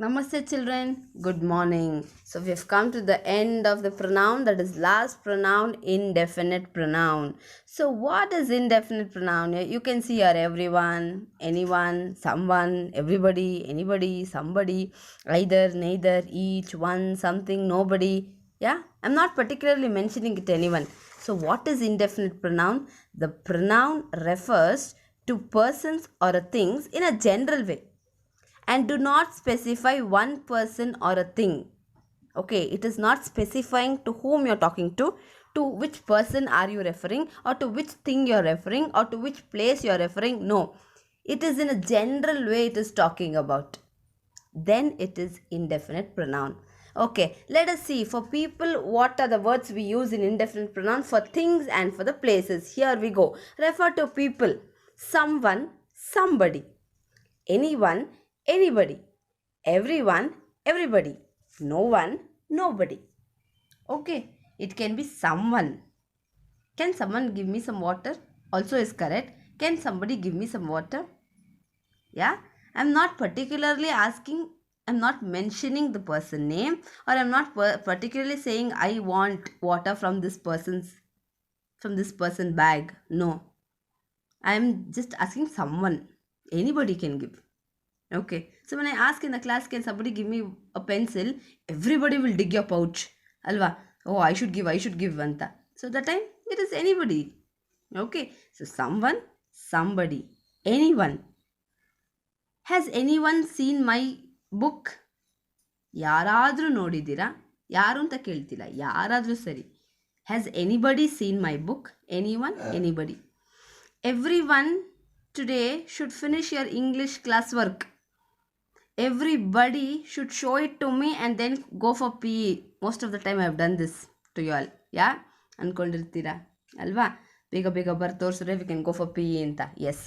Namaste, children. Good morning. So, we have come to the end of the pronoun, that is last pronoun, indefinite pronoun. So, what is indefinite pronoun? You can see here everyone, anyone, someone, everybody, anybody, somebody, either, neither, each, one, something, nobody. Yeah, I'm not particularly mentioning it to anyone. So, what is indefinite pronoun? The pronoun refers to persons or things in a general way and do not specify one person or a thing. Okay, it is not specifying to whom you're talking to which person are you referring, or to which thing you're referring, or to which place you're referring. No, it is in a general way it is talking about. Then it is indefinite pronoun. Okay, let us see for people what are the words we use in indefinite pronoun for things and for the places. Here we go. Refer to people: someone, somebody; anyone, anybody; everyone, everybody; no one, nobody. Okay, it can be someone. Can someone give me some water? Also is correct. Can somebody give me some water? Yeah, I'm not particularly asking, I'm not mentioning the person name, or I'm not particularly saying I want water from this person bag. No, I'm just asking someone. Anybody can give. Okay. So when I ask in the class, can somebody give me a pencil? Everybody will dig your pouch. Alva. Oh, I should give Vanta. So that time it is anybody. Okay. So someone, somebody, anyone. Has anyone seen my book? ಯಾರಾದರೂ ನೋಡಿದ್ದೀರಾ? ಯಾರು ಅಂತ ಕೇಳ್ತಿಲ್ಲ, ಯಾರಾದರೂ ಸರಿ. Has anybody seen my book? Anyone, anybody. Everyone today should finish your English classwork. Everybody should show it to me and then go for PE. Most of the time I have done this to you all. Yeah, ಅನ್ಕೊಂಡಿರ್ತೀರಾ ಅಲ್ವಾ? ಬೇಗ ಬೇಗ ಬರ್ ತೋರಿಸಿದ್ರೆ we can go for PE ಅಂತ. Yes.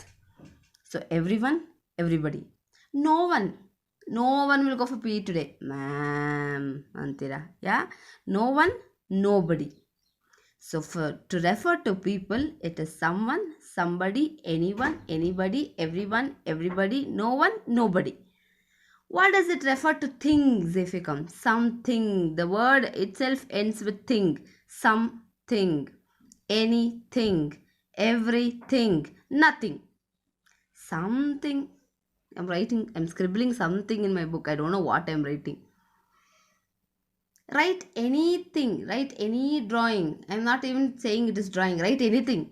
So everyone, everybody. No one will go for PE today, ma'am ಅಂತೀರಾ. Yeah, no one, nobody. So to refer to people, it is someone, somebody, anyone, anybody, everyone, everybody, no one, nobody. What does it refer to? Things. If you come, something. The word itself ends with thing. Something, anything, everything, nothing. Something. I'm scribbling something in my book. I don't know what I'm writing. Write anything, write any drawing. I'm not even saying it is drawing. Write anything.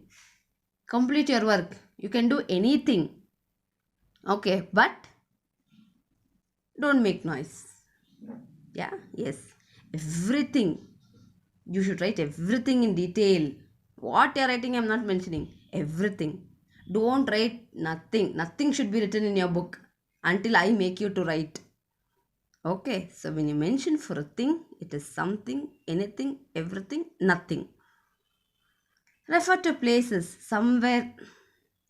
Complete your work. You can do anything. Okay, but don't make noise. Yeah, yes. Everything. You should write everything in detail. What you're writing, I'm not mentioning. Everything. Don't write nothing. Nothing should be written in your book until I make you to write. Okay, so when you mention for a thing, it is something, anything, everything, nothing. Refer to places. Somewhere.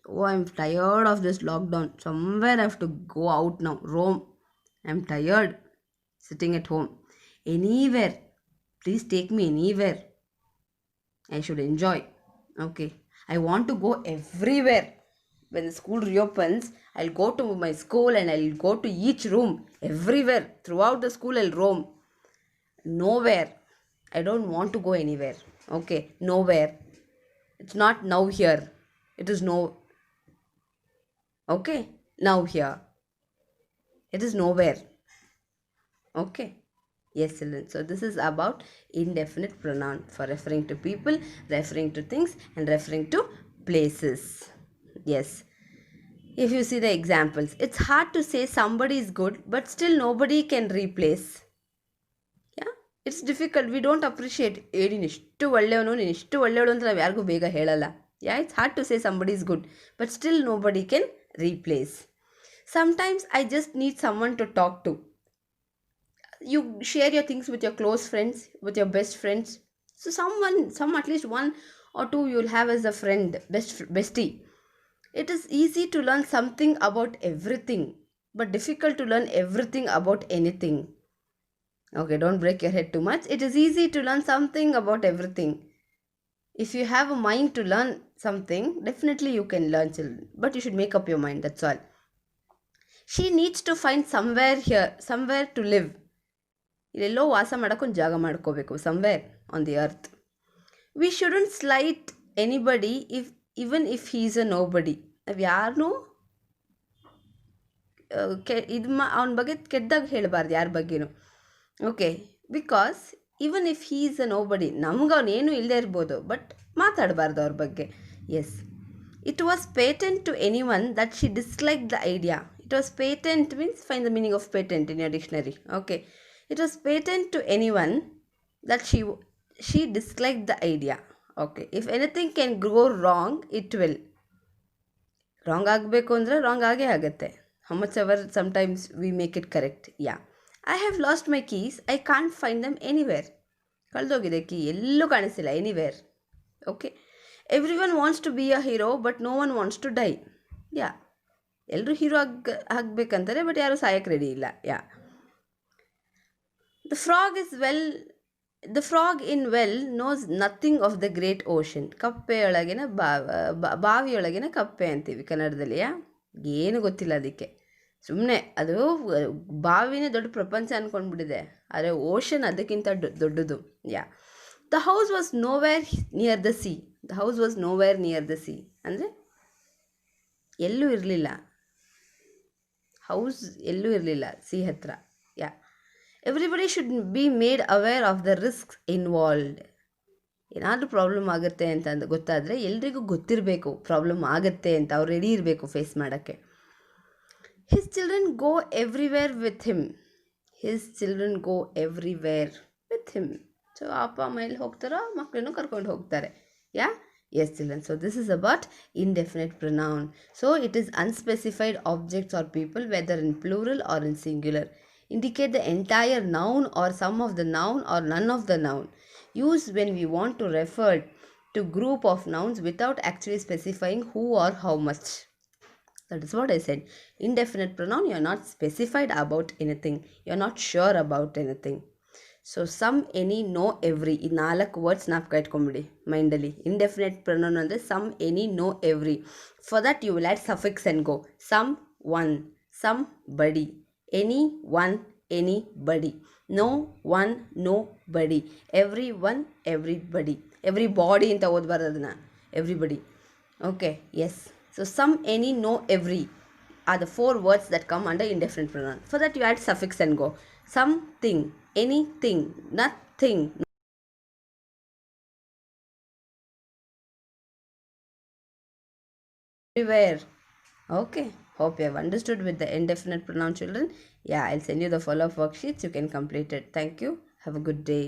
Oh, I'm tired of this lockdown. Somewhere I have to go out now. Roam. I'm tired sitting at home. Anywhere. Please take me anywhere. I should enjoy. Okay. I want to go everywhere. When the school reopens, I'll go to my school and I'll go to each room. Everywhere. Throughout the school, I'll roam. Nowhere. I don't want to go anywhere. Okay. Nowhere. It's not now here. It is no. Okay. Now here. It is nowhere. Okay. Yes, children. So this is about indefinite pronoun for referring to people, referring to things, and referring to places. Yes. If you see the examples, it's hard to say somebody is good, but still nobody can replace. Yeah, it's difficult. We don't appreciate ನೀನು ಇಷ್ಟು ಒಳ್ಳೆಯವನು, ನೀನು ಇಷ್ಟು ಒಳ್ಳೆಯವಳು ಅಂತ ನಾವು ಯಾರಿಗೂ ಬೇಗ ಹೇಳಲ್ಲ. Yeah, it's hard to say somebody is good, but still nobody can replace. Sometimes I just need someone to talk to. You share your things with your close friends, with your best friends. So at least one or two you'll have as a friend, bestie. It is easy to learn something about everything, but difficult to learn everything about anything. Okay, don't break your head too much. It is easy to learn something about everything. If you have a mind to learn something, definitely you can learn, children. But you should make up your mind, that's all. She needs to find somewhere here, somewhere to live. ಇಲ್ಲೆಲ್ಲೋ ವಾಸ ಮಾಡೋಕ್ಕೊಂದು ಜಾಗ ಮಾಡ್ಕೋಬೇಕು, somewhere on the earth. We shouldn't slight anybody even if he is a nobody. ನಾವು ಯಾರನ್ನೂ ಅವನ ಬಗ್ಗೆ ಕೆಟ್ಟದಾಗ ಹೇಳಬಾರ್ದು ಯಾರ ಬಗ್ಗೆನೂ. Okay, because even if he is a nobody, ನಮ್ಗೆ ಅವನೇನು ಇಲ್ಲದೆ ಇರ್ಬೋದು, ಬಟ್ ಮಾತಾಡಬಾರ್ದು ಅವ್ರ ಬಗ್ಗೆ. Yes, it was patent to anyone that she dislike the idea. It was patent means find the meaning of patent in your dictionary. Okay, it was patent to anyone that she disliked the idea. Okay, if anything can go wrong, it will. Wrong ಆಗಬೇಕು ಅಂದರೆ wrong ಆಗೇ ಆಗುತ್ತೆ. How much ever sometimes we make it correct. Yeah, I have lost my keys, I can't find them anywhere. ಕಳೆದೋಗಿದೆ key, ಎಲ್ಲೂ ಕಾಣಿಸಿಲ್ಲ, anywhere. Okay, everyone wants to be a hero but no one wants to die. Yeah, ಎಲ್ಲರೂ hero ಆಗಬೇಕಂತಾರೆ, but ಯಾರೂ ಸಾಯಕ್ಕೆ ready ಇಲ್ಲ. Yeah, the frog in well knows nothing of the great ocean. ಕಪ್ಪೆಯೊಳಗಿನ ಬಾವಿಯೊಳಗಿನ ಕಪ್ಪೆ ಅಂತೀವಿ ಕನ್ನಡದಲ್ಲಿ. ಏನು ಗೊತ್ತಿಲ್ಲ ಅದಕ್ಕೆ, ಸುಮ್ಮನೆ ಅದು ಬಾವಿನೇ ದೊಡ್ಡ ಪ್ರಪಂಚ ಅಂದ್ಕೊಂಡ್ಬಿಟ್ಟಿದೆ, ಆದರೆ ಓಷನ್ ಅದಕ್ಕಿಂತ ದೊಡ್ಡದು. Yeah, the house was nowhere near the sea. The house was nowhere near the sea ಅಂದರೆ ಎಲ್ಲೂ ಇರಲಿಲ್ಲ, ಹೌಸ್ ಎಲ್ಲೂ ಇರಲಿಲ್ಲ ಸಿ ಹತ್ರ. Yeah, everybody should be made aware of the risk involved. ಏನಾದರೂ ಪ್ರಾಬ್ಲಮ್ ಆಗುತ್ತೆ ಅಂತ ಗೊತ್ತಾದರೆ ಎಲ್ರಿಗೂ ಗೊತ್ತಿರಬೇಕು ಪ್ರಾಬ್ಲಮ್ ಆಗುತ್ತೆ ಅಂತ, ಅವ್ರು ರೆಡಿ ಇರಬೇಕು ಫೇಸ್ ಮಾಡೋಕ್ಕೆ. His children go everywhere with him. His children go everywhere with him. So ಅಪ್ಪ ಅಮ್ಮ ಎಲ್ಲಿ ಹೋಗ್ತಾರೋ ಮಕ್ಕಳನ್ನು ಕರ್ಕೊಂಡು ಹೋಗ್ತಾರೆ. ಯಾ, yes children, so this is about indefinite pronoun. So it is unspecified objects or people, whether in plural or in singular, indicate the entire noun or some of the noun or none of the noun, used when we want to refer to group of nouns without actually specifying who or how much. That is what I said. Indefinite pronoun, you are not specified about anything, you are not sure about anything. So some, any, no, every, ಈ 4 words ನಾಲ್ಕು ಇಟ್ಕೊಂಬಿಡಿ ಮೈಂಡಲ್ಲಿ. Indefinite pronoun ಅಂದರೆ some, any, no, every. For that you will add suffix and go. Some, one, somebody. Any, one, anybody. No, one, nobody. Everyone, everybody. Every body ಅಂತ ಓದಬಾರ್ದು ಅದನ್ನು, everybody. Okay, yes. So some, any, no, every are the 4 words that come under indefinite pronoun. For that you add suffix and go. Something, anything, nothing, everywhere. Okay, hope you have understood with the indefinite pronoun, children. Yeah, I'll send you the follow-up worksheets. You can complete it. Thank you. Have a good day.